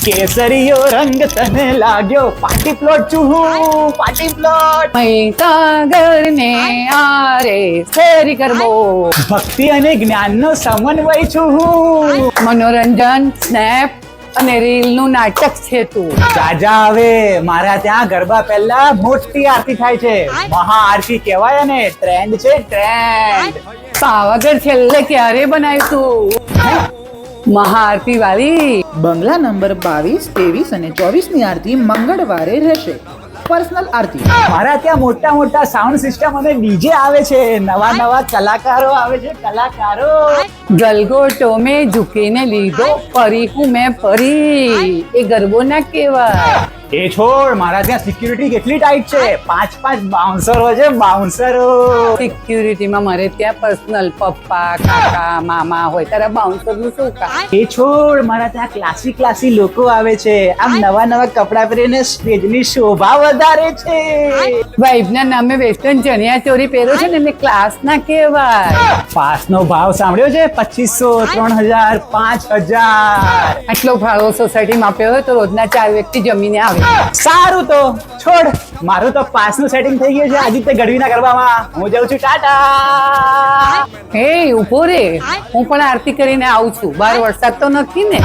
કેસરીયો રંગ તને લાગ્યો, પાર્ટી પ્લોટ છું હું, પાર્ટી પ્લોટ. સાગર ને આરે ફેરી કરવો, ભક્તિ અને જ્ઞાનનો સમન્વય છું હું. મનોરંજન સ્નેપ અને રીલ નું નાટક છે તું. જાજા હવે મારા ત્યાં ગરબા પહેલા મોટી આરતી થાય છે, મહાઆરતી કહેવાય ને, ટ્રેન્ડ છે ટ્રેન્ડ. પાવાગઢ છેલ્લે ક્યારે બનાવ્યું તું? મહાઆરતી વાળી. બંગલા નંબર 22, 23 અને 24 ની આરતી મંગળવારે રહેશે. પર્સનલ આરતી. મારા ત્યાં મોટા મોટા સાઉન્ડ સિસ્ટમ અને ડીજે આવે છે, નવા નવા કલાકારો આવે છે, કલાકારો. ગલગોટો મેં ઝૂકીને લીધો, પરી હું મેં પરી. એ ગરબો ના કહેવાય. એ છોડ, મારા ત્યાં સિક્યુરિટી કેટલી ટાઈટ છે, 5 બાઉન્સરો છે, બાઉન્સરો. સિક્યુરિટીમાં મારે ત્યાં પર્સનલ પપ્પા કાકા મામા હોય, તારા બાઉન્સર નું શું કામ? એ છોડ, મારા ત્યાં ક્લાસી લોકો આવે છે, આમ નવા નવા કપડા પહેરીને સ્ટેજની શોભા વધારે છે. વાઇફ ના નામે વેસ્ટર્ન ચણિયા ચોરી પહેરો છે ને, એને ક્લાસ ના કહેવાય. પાસ નો ભાવ સાંભળ્યો છે? 2500, 3000, 5000. આટલો ભાડો સોસાયટીમાં આપ્યો હોય તો રોજના 4 વ્યક્તિ જમીને આવે. સારું તો છોડ, મારું તો પાસ નું સેટિંગ થઈ ગયું છે આદિત્ય ગઢવીના ગરબામાં. હું જાઉં છું, ટાટા. હે ઉભો રે, હું પણ આરતી કરીને આવું છું. બહાર વરસાદ તો નથી ને?